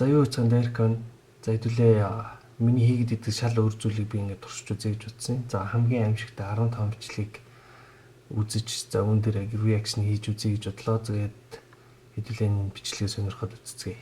За юу ч Американ за хэдүүлээ миний хийгээд идэх шал өөр зүйлийг би ингээд туршиж үзье гэж утсан. За хамгийн аимшигтай 15 бичлэгийг үзэж за үүн дээр яг реакшн хийж үзье гэж бодлоо. Тэгээд хэдүүлээ энэ бичлэгээ сонирхоод үзцгээе.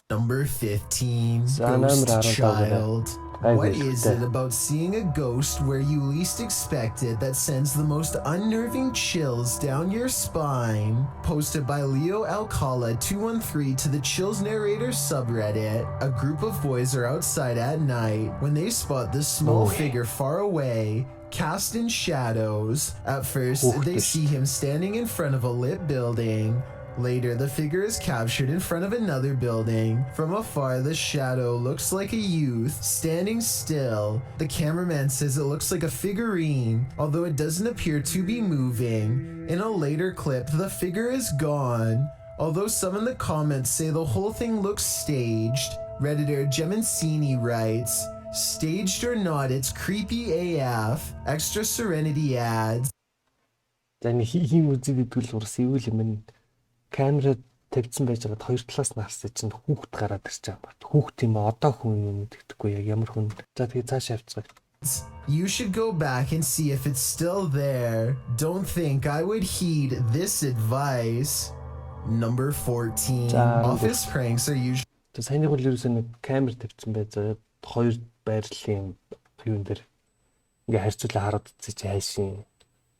Number 15, Ghost Child. What is it about seeing a ghost where you least expect it that sends the most unnerving chills down your spine? Posted by Leo Alcala 213 to the Chills Narrator subreddit. A group of boys are outside at night when they spot this small figure far away, cast in shadows. At first, they see him standing in front of a lit building. Later, the figure is captured in front of another building. From afar, the shadow looks like a youth standing still. The cameraman says it looks like a figurine, although it doesn't appear to be moving. In a later clip, the figure is gone, although some in the comments say the whole thing looks staged. Redditor Gemancini writes, "Staged or not, it's creepy AF. Extra Serenity adds." Таны хийм үзэг гэдгүүл урс ивэл юм. Камера тавьсан байж байгаад хоёр талаас нь харсан чинь хүүхд гараад ирж байгаа бат. Хүүхд юм одоо хүн юм гэдэггүй яг ямар хүн. За тэгээ цааш явцгаая. You should go back and see if it's still there. Don't think I would heed this advice. Number 14. Office pranks are usually. Саяны хөл ерөөсөө нэг камер тавьсан байж байгаа. Хоёр байрлалын юун дээр ингээ харьцуулаа хараад үзье чи хайшин.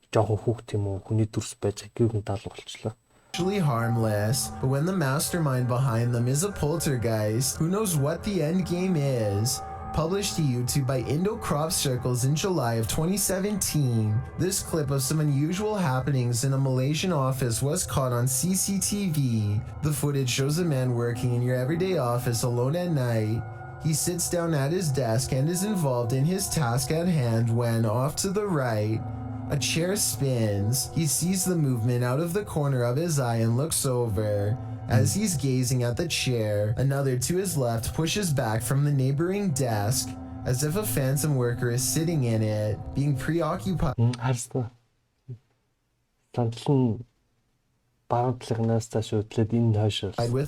Жохон хүүхд юм уу хүний дүрс байж гүйн даал болчлоо. Harmless, but when the mastermind behind them is a poltergeist, who knows what the end game is? Published to YouTube by Indo Crop Circles in July of 2017, this clip of some unusual happenings in a Malaysian office was caught on CCTV. The footage shows a man working in your everyday office alone at night. He sits down at his desk and is involved in his task at hand when, off to the right, a chair spins. He sees the movement out of the corner of his eye and looks over. As he's gazing at the chair, another to his left pushes back from the neighboring desk as if a phantom worker is sitting in it, being preoccupied with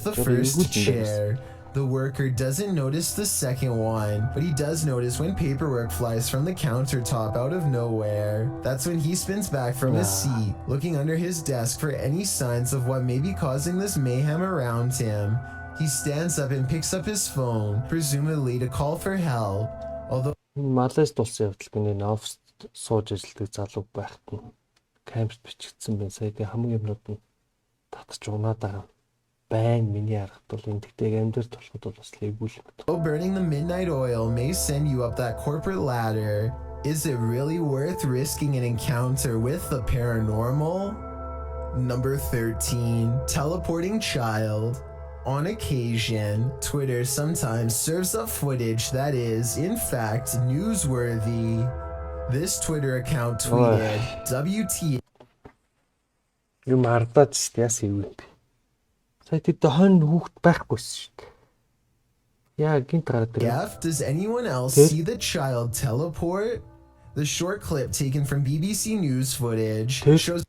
the first chair. The worker doesn't notice the second one, but he does notice when paperwork flies from the countertop out of nowhere. That's when he spins back from his seat, looking under his desk for any signs of what may be causing this mayhem around him. He stands up and picks up his phone, presumably to call for help. Although Малайз тулсан явдал гэнэ офс сууж ажилладаг залуу байхад нь камерт бичигдсэн байна. Сая тэг хамгийн юмнууд нь татчих унаад байгаа. Burning the midnight oil may send you up that corporate ladder. Is it really worth risking an encounter with the paranormal? Number 13, teleporting child. On occasion, Twitter sometimes serves up footage that is, in fact, newsworthy. This Twitter account tweeted, WT. Does anyone else see the child teleport? The short clip taken from BBC News footage shows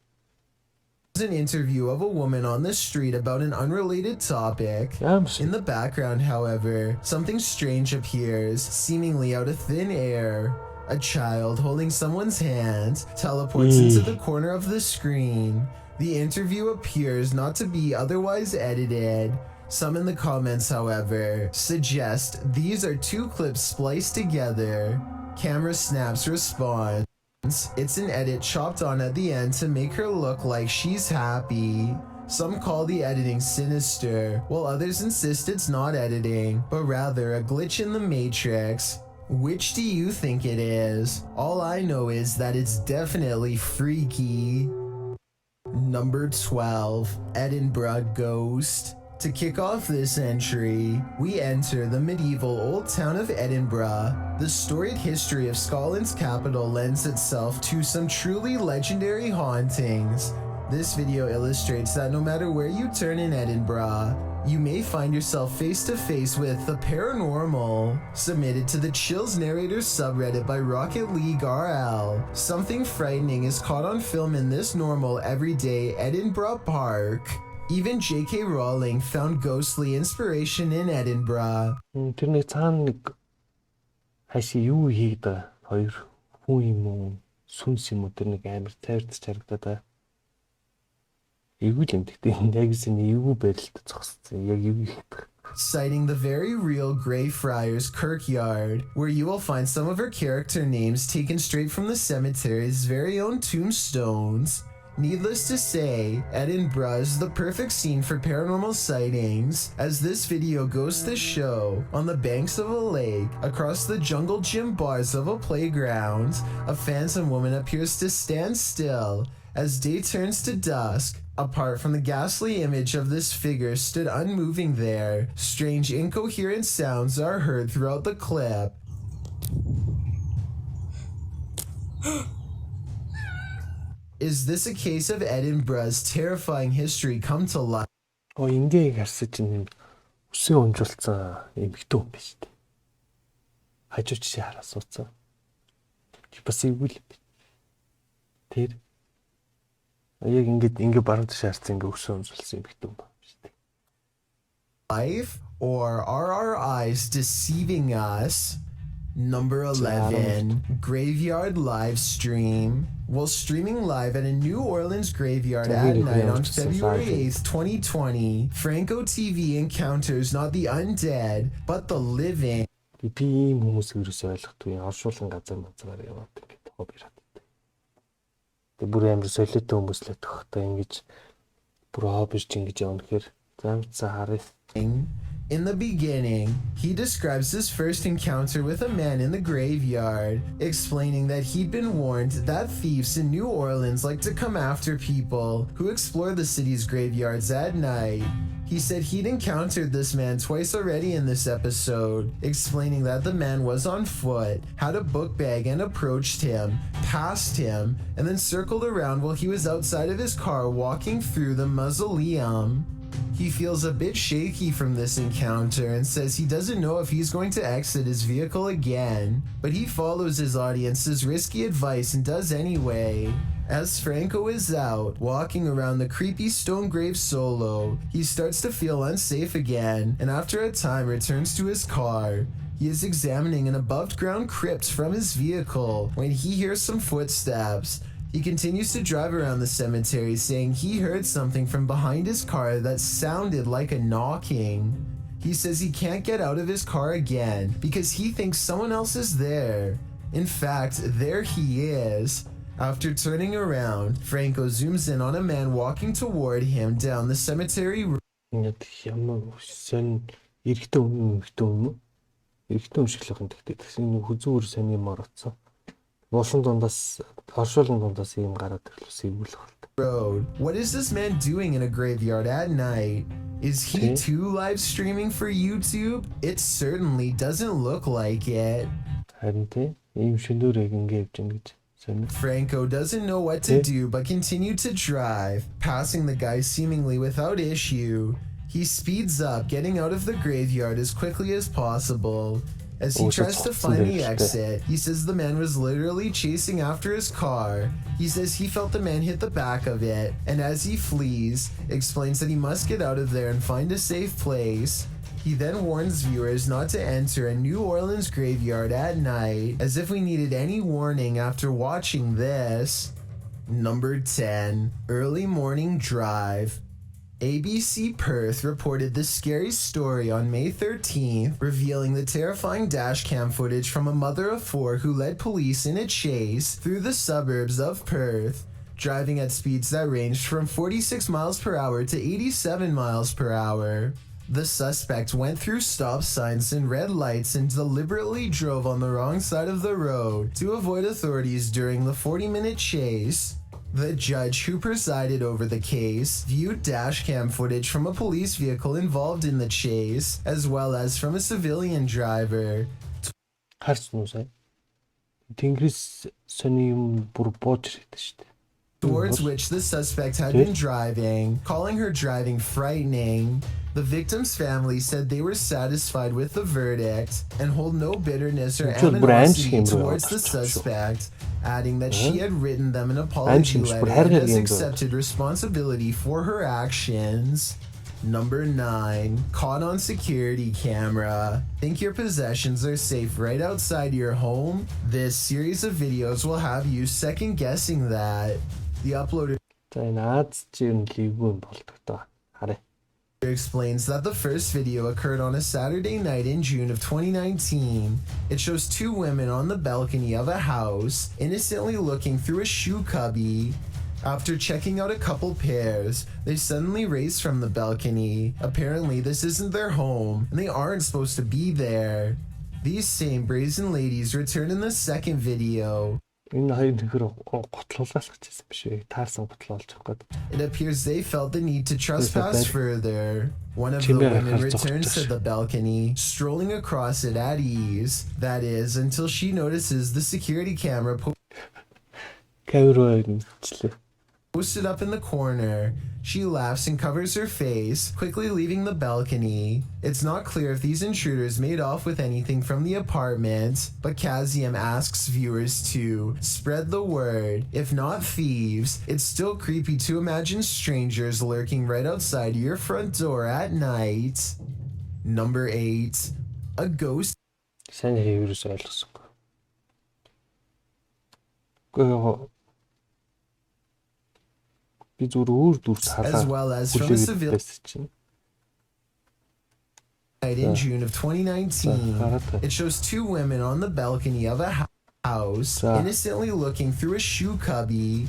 an interview of a woman on the street about an unrelated topic. In the background, however, something strange appears, seemingly out of thin air. A child holding someone's hand teleports into the corner of the screen. The interview appears not to be otherwise edited. Some in the comments, however, suggest these are two clips spliced together. Camera snaps response. It's an edit chopped on at the end to make her look like she's happy. Some call the editing sinister, while others insist it's not editing, but rather a glitch in the matrix. Which do you think it is? All I know is that it's definitely freaky. Number 12, Edinburgh Ghost. To kick off this entry, we enter the medieval old town of Edinburgh. The storied history of Scotland's capital lends itself to some truly legendary hauntings. This video illustrates that no matter where you turn in Edinburgh, you may find yourself face to face with the paranormal. Submitted to the Chills Narrator subreddit by Rocket League RL. Something frightening is caught on film in this normal everyday Edinburgh park. Even J.K. Rowling found ghostly inspiration in Edinburgh. Тэр нэг цаана нэг хаши юу хийгээд хоёр хүн юм уу сүнс юм уу тэр нэг амар тайрдч харагдаад байгаа. Эвгүй юм гэхдээ яг зэний эвгүй байралд зогссон. Яг эвгүй хийдэг. Citing the very real Greyfriars Kirkyard, where you will find some of her character names taken straight from the cemetery's very own tombstones. Needless to say, Edinburgh is the perfect scene for paranormal sightings, as this video goes to show, on the banks of a lake, across the jungle gym bars of a playground, a phantom woman appears to stand still as day turns to dusk. Apart from the ghastly image of this figure stood unmoving there, strange incoherent sounds are heard throughout the clip. Is this a case of Edinburgh's terrifying history come to life? Ингээ харсаж чинь өсөн унжуулсан эмхтэн юм биш үү? Хажуу чи хараа суудсан. Бас эвгүй л. Тэр яг ингээ баруун тийш харсан ингээ өсөн унжуулсан эмхтэн юм биш үү? Life, or are our eyes deceiving us? Number 11, Graveyard Livestream. While streaming live at a New Orleans graveyard at night on February 8th, 2020, Franco TV encounters not the undead, but the living. Би ийм хүмүүс ерөөсөй ойлгохгүй оршуулган газар мазгаар яваад ингээд хоб ираад. Тэг бүр амар солиотой хүмүүс л тохтой ингэж бүр хобж ингэж явна гэхээр замцсан харъя. In the beginning, he describes his first encounter with a man in the graveyard, explaining that he'd been warned that thieves in New Orleans like to come after people who explore the city's graveyards at night. He said he'd encountered this man twice already in this episode, explaining that the man was on foot, had a book bag and approached him, passed him, and then circled around while he was outside of his car walking through the mausoleum. He feels a bit shaky from this encounter and says he doesn't know if he's going to exit his vehicle again, but he follows his audience's risky advice and does anyway. As Franco is out, walking around the creepy stone grave solo, he starts to feel unsafe again, and after a time returns to his car. He is examining an above-ground crypt from his vehicle when he hears some footsteps. He continues to drive around the cemetery, saying he heard something from behind his car that sounded like a knocking. He says he can't get out of his car again because he thinks someone else is there. In fact, there he is. After turning around, Franco zooms in on a man walking toward him down the cemetery road. What is this man doing in a graveyard at night? Is he too live streaming for YouTube? It certainly doesn't look like it. Franco doesn't know what to do but continue to drive, passing the guy seemingly without issue. He speeds up, getting out of the graveyard as quickly as possible. As he tries to find the exit, he says the man was literally chasing after his car. He says he felt the man hit the back of it, and as he flees, explains that he must get out of there and find a safe place. He then warns viewers not to enter a New Orleans graveyard at night, as if we needed any warning after watching this. Number 10, Early Morning Drive. ABC Perth reported this scary story on May 13th, revealing the terrifying dashcam footage from a mother of four who led police in a chase through the suburbs of Perth, driving at speeds that ranged from 46 miles per hour to 87 miles per hour. The suspect went through stop signs and red lights and deliberately drove on the wrong side of the road to avoid authorities during the 40-minute chase. The judge who presided over the case viewed dashcam footage from a police vehicle involved in the chase, as well as from a civilian driver. Towards which the suspect had been driving, calling her driving frightening. The victim's family said they were satisfied with the verdict and hold no bitterness or animosity towards the suspect, adding that she had written them an apology letter and has accepted responsibility for her actions. Number 9, caught on security camera. Think your possessions are safe right outside your home? This series of videos will have you second guessing that. The uploader explains that the first video occurred on a Saturday night in June of 2019. It shows 2 women on the balcony of a house, innocently looking through a shoe cubby. After checking out a couple pairs, they suddenly race from the balcony. Apparently, this isn't their home, and they aren't supposed to be there. These same brazen ladies return in the second video. It appears they felt the need to trespass further. One of the women returns to the balcony, strolling across it at ease. That is, until she notices the security camera posted up in the corner. She laughs and covers her face, quickly leaving the balcony. It's not clear if these intruders made off with anything from the apartment, but Kazium asks viewers to spread the word. If not thieves, it's still creepy to imagine strangers lurking right outside your front door at night. Number 8, a ghost. As well as from a civilian night in June of 2019. It shows 2 women on the balcony of a house, innocently looking through a shoe cubby.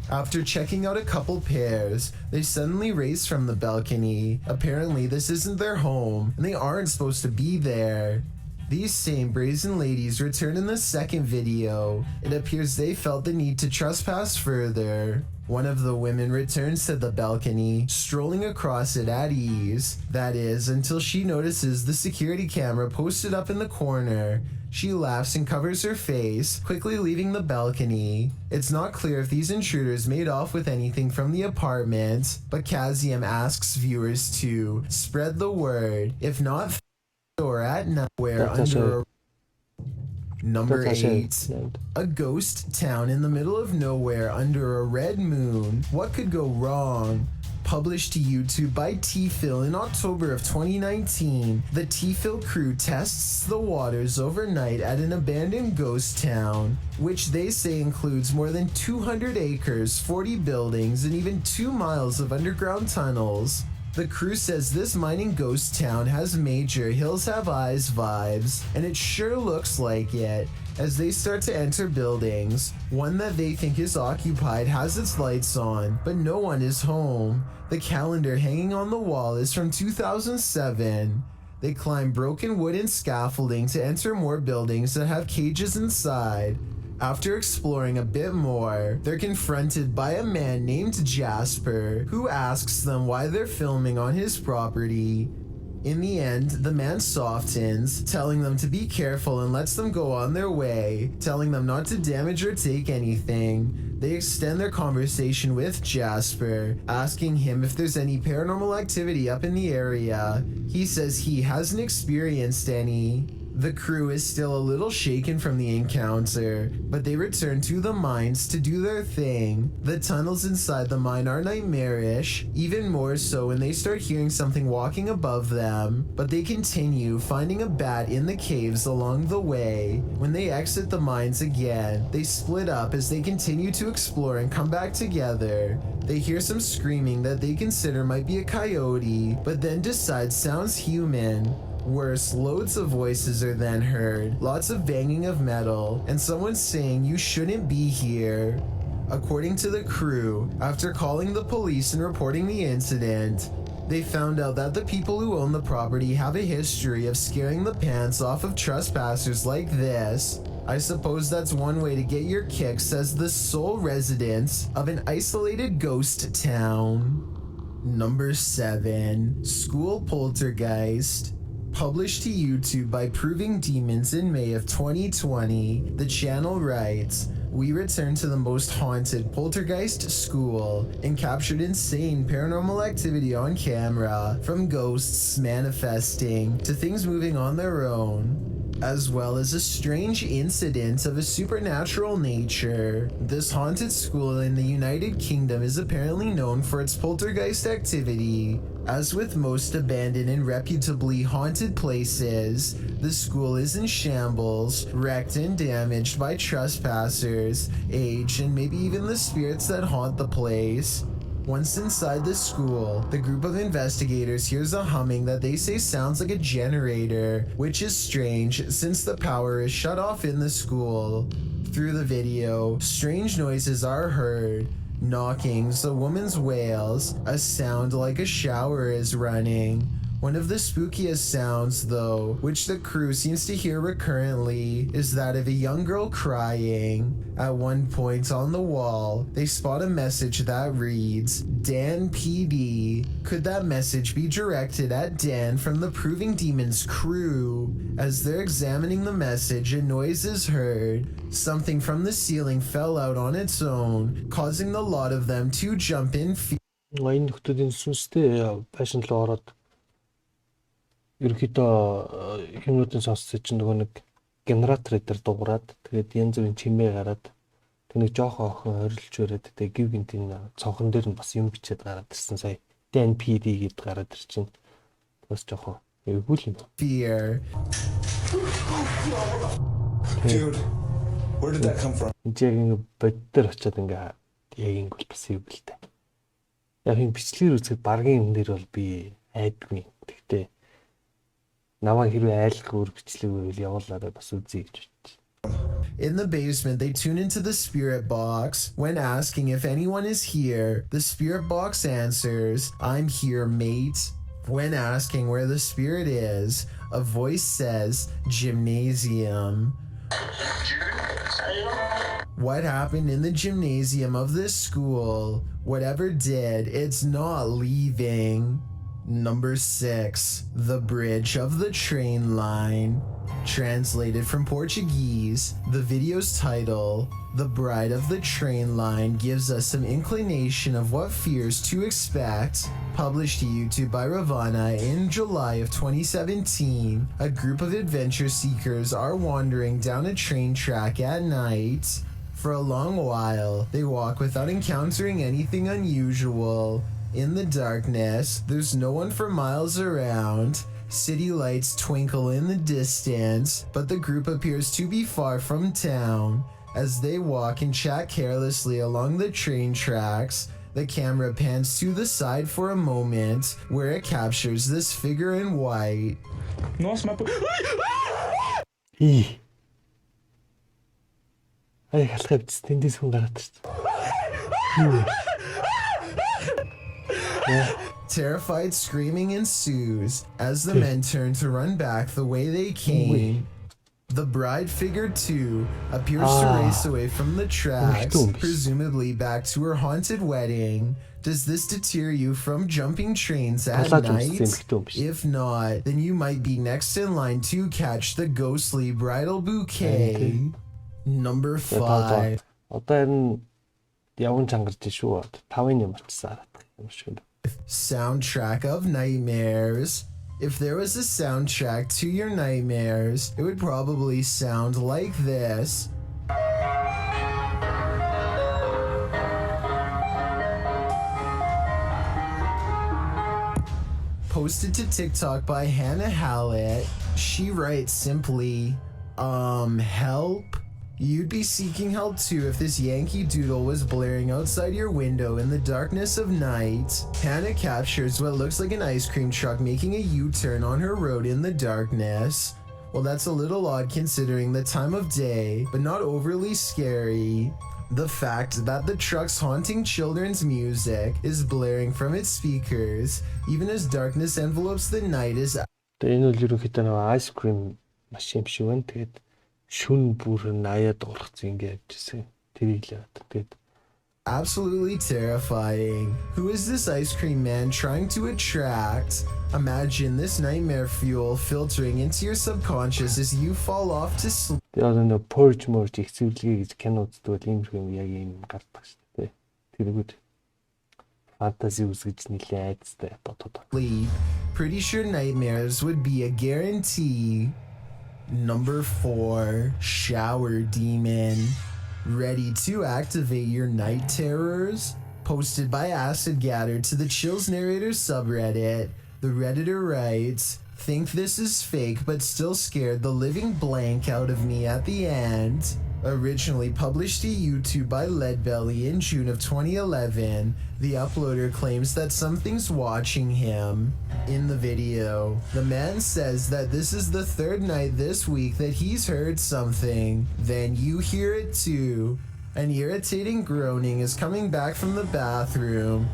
After checking out a couple pairs, they suddenly race from the balcony. Apparently, this isn't their home, and they aren't supposed to be there. These same brazen ladies return in the second video. It appears they felt the need to trespass further. One of the women returns to the balcony, strolling across it at ease. That is, until she notices the security camera posted up in the corner. She laughs and covers her face, quickly leaving the balcony. It's not clear if these intruders made off with anything from the apartment, but Kazium asks viewers to spread the word. If not, or at nowhere under a... Number 8, a ghost town in the middle of nowhere under a red moon. What could go wrong? Published to YouTube by T-Phil in October of 2019, the T-Phil crew tests the waters overnight at an abandoned ghost town, which they say includes more than 200 acres, 40 buildings, and even 2 miles of underground tunnels. The crew says this mining ghost town has major Hills Have Eyes vibes, and it sure looks like it. As they start to enter buildings, one that they think is occupied has its lights on, but no one is home. The calendar hanging on the wall is from 2007. They climb broken wooden scaffolding to enter more buildings that have cages inside. After exploring a bit more, they're confronted by a man named Jasper, who asks them why they're filming on his property. In the end, the man softens, telling them to be careful and lets them go on their way, telling them not to damage or take anything. They extend their conversation with Jasper, asking him if there's any paranormal activity up in the area. He says he hasn't experienced any. The crew is still a little shaken from the encounter, but they return to the mines to do their thing. The tunnels inside the mine are nightmarish, even more so when they start hearing something walking above them, but they continue finding a bat in the caves along the way. When they exit the mines again, they split up as they continue to explore and come back together. They hear some screaming that they consider might be a coyote, but then decide sounds human. Worse, loads of voices are then heard, lots of banging of metal, and someone saying you shouldn't be here. According to the crew, after calling the police and reporting the incident, they found out that the people who own the property have a history of scaring the pants off of trespassers like this. I suppose that's one way to get your kicks as the sole residents of an isolated ghost town. Number 7, School Poltergeist. Published to YouTube by Proving Demons in May of 2020, the channel writes, "We returned to the most haunted poltergeist school and captured insane paranormal activity on camera, from ghosts manifesting to things moving on their own. as well as a strange incident of a supernatural nature. This haunted school in the United Kingdom is apparently known for its poltergeist activity. As with most abandoned and reputably haunted places, the school is in shambles, wrecked and damaged by trespassers, age, and maybe even the spirits that haunt the place. Once inside the school, the group of investigators hears a humming that they say sounds like a generator, which is strange since the power is shut off in the school. Through the video, strange noises are heard. Knockings, a woman's wails, a sound like a shower is running. One of the spookiest sounds, though, which the crew seems to hear recurrently, is that of a young girl crying. At one point on the wall, they spot a message that reads, Dan PD. Could that message be directed at Dan from the Proving Demons crew? As they're examining the message, a noise is heard. Something from the ceiling fell out on its own, causing the lot of them to jump in fear. Энэ хүмүүсийн сүнстэй фэшн руу ороод ерөөхдөө хүмүүсийн сонсож чинь нөгөө нэг генератор дээр дуурайад тэгээд янз бүрийн чимээ гараад тэг нэг жоохон охин орилж өрөөд тэг гів гинтийн цонхон дээр нь бас юм бичээд гараад ирсэн сая DNPD гэд гараад ирчин бас жоохон эвгүй юм. Fear. Dude, where did that come from? Жиг бод дээр очиод ингээ яг ингл бас эвгүй л дээ. Яг юм бичлэгээр үзэхэд баргийн юм дээр бол би айдгүй. Тэгтээ наваа хэрвээ айлах өөр бичлэг байвал явуулаарай бас үзье гэж бодчих. In the basement, they tune into the spirit box. When asking if anyone is here, the spirit box answers, "I'm here, mate." When asking where the spirit is, a voice says, "Gymnasium." What happened in the gymnasium of this school? Whatever did, it's not leaving. Number 6, the bridge of the train line. Translated from Portuguese, the video's title, The Bride of the Train Line, gives us some inclination of what fears to expect. Published to YouTube by Ravana in July of 2017, a group of adventure seekers are wandering down a train track at night. For a long while, they walk without encountering anything unusual. In the darkness, there's no one for miles around. City lights twinkle in the distance, but the group appears to be far from town. As they walk and chat carelessly along the train tracks, the camera pans to the side for a moment, where it captures this figure in white. Nossa, mas... Ай халахаа биз тэндээс хүн гараад ирсэн. Terrified screaming ensues as the men turn to run back the way they came. The bride figure too appears to race away from the tracks, presumably back to her haunted wedding. Does this deter you from jumping trains at night? If not, then you might be next in line to catch the ghostly bridal bouquet. Number 5. Одоо энэ явган чангарч шүү. 5-ын юм болчихсон юм шиг. Soundtrack of nightmares. If there was a soundtrack to your nightmares, it would probably sound like this. Posted to TikTok by Hannah Hallett, she writes simply, help? You'd be seeking help too if this Yankee Doodle was blaring outside your window in the darkness of night. Hannah captures what looks like an ice cream truck making a U-turn on her road in the darkness. Well, that's a little odd considering the time of day, but not overly scary. The fact that the truck's haunting children's music is blaring from its speakers, even as darkness envelopes the night, is... Энэ үл ерөнхийдөө нэг ice cream машин шиг байна. Тэгээд шүн бүр наяад ургацсан ингэ явжсэн. Тэрийг л яваад. Тэгээд absolutely terrifying. Who is this ice cream man trying to attract? Imagine this nightmare fuel filtering into your subconscious as you fall off to sleep. Тэгээд нэг purge merge их зүйлгээ гэж кино үздэг бол иймэрхүү юм яг юм гардаг шүү дээ. Тэргүүд фэнтези үзгэж нилээ айцтай бодоод. Pretty sure nightmares would be a guarantee. Number 4, Shower Demon. Ready to activate your night terrors? Posted by Acid Gather to the Chills Narrator subreddit, the Redditor writes, "Think this is fake but still scared the living blank out of me at the end." Originally published to YouTube by Leadbelly in June of 2011, the uploader claims that something's watching him. In the video, the man says that this is the 3rd night this week that he's heard something. Then you hear it too. An irritating groaning is coming back from the bathroom.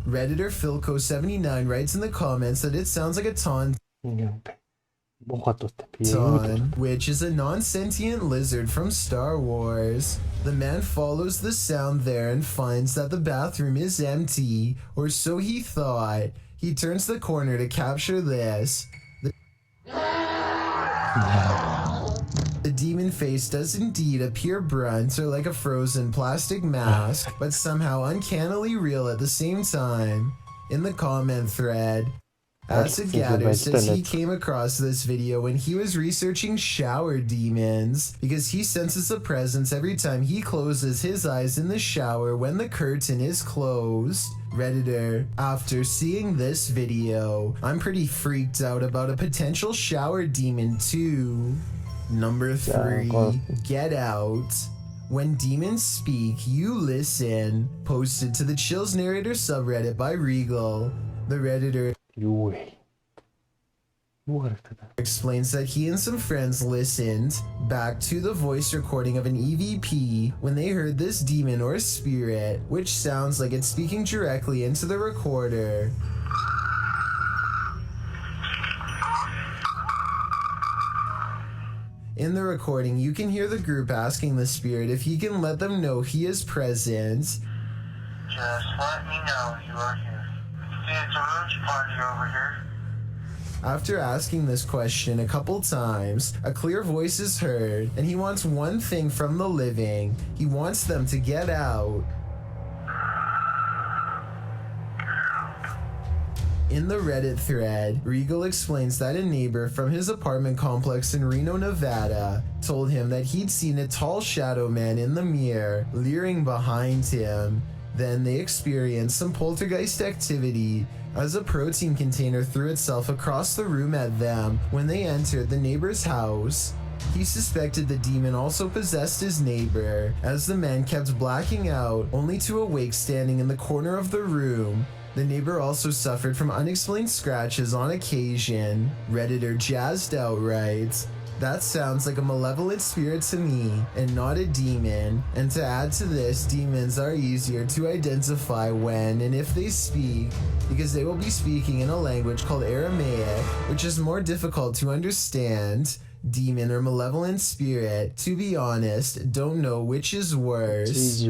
Redditor Philco79 writes in the comments that it sounds like a tauntaun, which is a non-sentient lizard from Star Wars. The man follows the sound there and finds that the bathroom is empty, or so he thought. He turns the corner to capture this. The demon face does indeed appear brunt or like a frozen plastic mask, but somehow uncannily real at the same time. In the comment thread, Acid Gather says he came across this video when he was researching shower demons because he senses a presence every time he closes his eyes in the shower when the curtain is closed. Redditor, after seeing this video, I'm pretty freaked out about a potential shower demon too. Number 3, Get Out. When demons speak, you listen. Posted to the Chills Narrator subreddit by Regal. The Redditor explains that he and some friends listened back to the voice recording of an EVP when they heard this demon or spirit, which sounds like it's speaking directly into the recorder. In the recording, you can hear the group asking the spirit if he can let them know he is present. Just let me know you are here. See, it's a roach party over here. After asking this question a couple times, a clear voice is heard, and he wants one thing from the living. He wants them to get out. In the Reddit thread, Regal explains that a neighbor from his apartment complex in Reno, Nevada, told him that he'd seen a tall shadow man in the mirror, leering behind him. Then they experienced some poltergeist activity as a protein container threw itself across the room at them when they entered the neighbor's house. He suspected the demon also possessed his neighbor, as the man kept blacking out, only to awake standing in the corner of the room. The neighbor also suffered from unexplained scratches on occasion. Redditor Jazzed Out writes, "That sounds like a malevolent spirit to me, and not a demon. And to add to this, demons are easier to identify when and if they speak, because they will be speaking in a language called Aramaic, which is more difficult to understand. Demon or malevolent spirit, to be honest, don't know which is worse."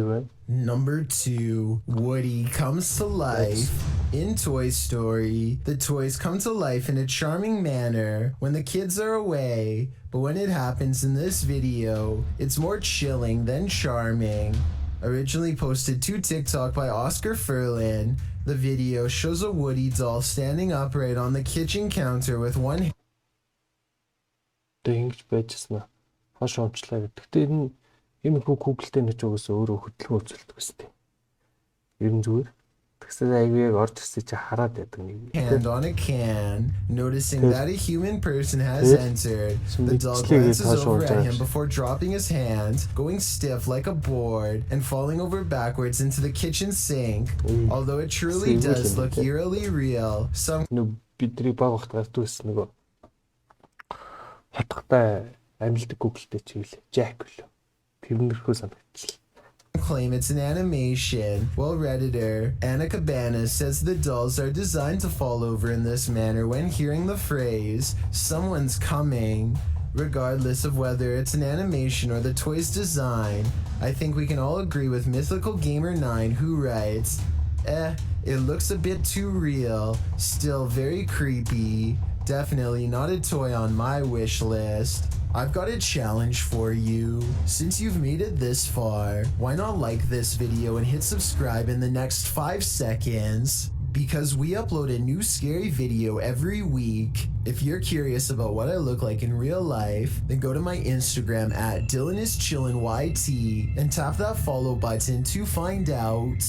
Number 2, Woody comes to life. In Toy Story, the toys come to life in a charming manner when the kids are away, but when it happens in this video, it's more chilling than charming. Originally posted to TikTok by Oscar Ferlin, the video shows a Woody doll standing upright on the kitchen counter with one hand. Ингэж байжснаа хоош онцлаа гэдэг. Гэтэ энэ хүү Google-тэй нэг угсаа өөрөө хөдөлгөөн үзүүлдэг үстэй. Ер нь зүгээр. Тэгсээ аяг орж ирсэн чи хараад байдаг нэг. Hand on a can, noticing that a human person has entered. The doll glances over at him before dropping his hand, going stiff like a board, and falling over backwards into the kitchen sink. Although it truly does look eerily real, some бидний баг багт гардаг гэсэн нөгөө хатгатай амилдаг Google-тэй чиглэл Jack үлээ. Тэрнэрхүү санагдчихлаа. claim it's an animation, while Redditor Anna Cabana says the dolls are designed to fall over in this manner when hearing the phrase, "Someone's coming." Regardless of whether it's an animation or the toy's design, I think we can all agree with Mythical Gamer 9, who writes, it looks a bit too real, still very creepy. Definitely not a toy on my wish list. I've got a challenge for you. Since you've made it this far, why not like this video and hit subscribe in the next 5 seconds? because we upload a new scary video every week. If you're curious about what I look like in real life, then go to my Instagram at DylanIsChillinYT and tap that follow button to find out.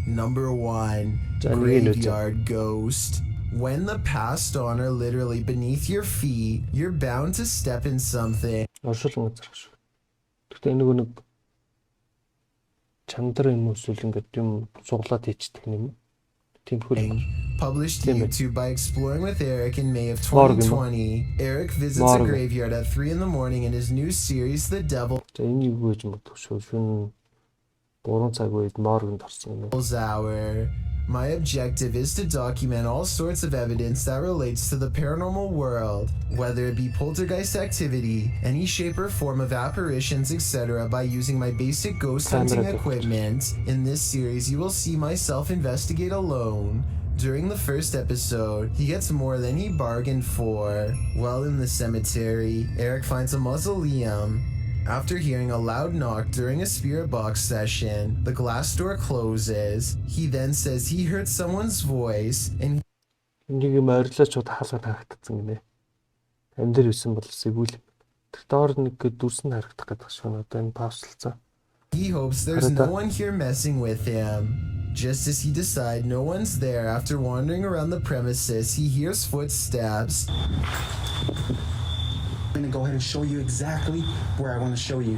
Number 1, Graveyard Ghost. When the passed on are literally beneath your feet, you're bound to step in something. Оршуулгын газар шүү. Гэхдээ нэг чандар юм эсвэл ингээд юм суглаад хийчихдэг юм. Published to YouTube by Exploring with Eric in May of 2020. Eric visits a graveyard at 3 in the morning in his new series, The Devil's Hour. My objective is to document all sorts of evidence that relates to the paranormal world, whether it be poltergeist activity, any shape or form of apparitions, etc., by using my basic ghost hunting equipment. In this series, you will see myself investigate alone. During the first episode, he gets more than he bargained for. While in the cemetery, Eric finds a mausoleum. After hearing a loud knock during a spirit box session, the glass door closes. He then says he heard someone's voice and нэг юм орилооч хаалгаар харагдсан гинэ. Амьдэр юусэн бол сэгүүл. Доор нэг дүрсэн харагдах гэдэг шиг одоо энэ паузлцсан. He hopes there's no one here messing with him. Just as he decides no one's there, after wandering around the premises, he hears footsteps. I'm gonna go ahead and show you exactly where I want to show you.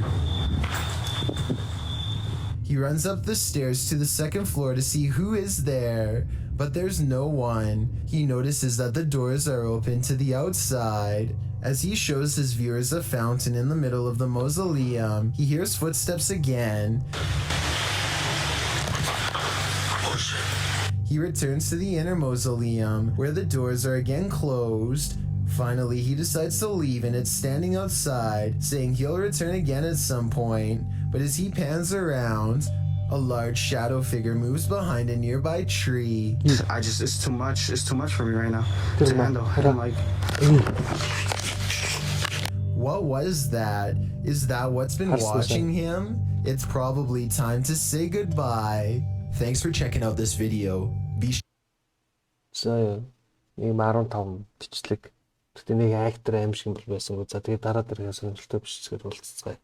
He runs up the stairs to the second floor to see who is there, but there's no one. He notices that the doors are open to the outside. As he shows his viewers a fountain in the middle of the mausoleum, he hears footsteps again. He returns to the inner mausoleum, where the doors are again closed. Finally, he decides to leave and it's standing outside, saying he'll return again at some point. But as he pans around, a large shadow figure moves behind a nearby tree. It's too much for me right now to handle. I'm like... What was that? Is that what's been watching him? It's probably time to say goodbye. Thanks for checking out this video. So, нэг 15 бичлэг. Тэгтээ нэг актер Аймшиг юм бол байсан. За тэгээ дараа дараагийн сонирхолтой бичлэгээр уулзцгаая.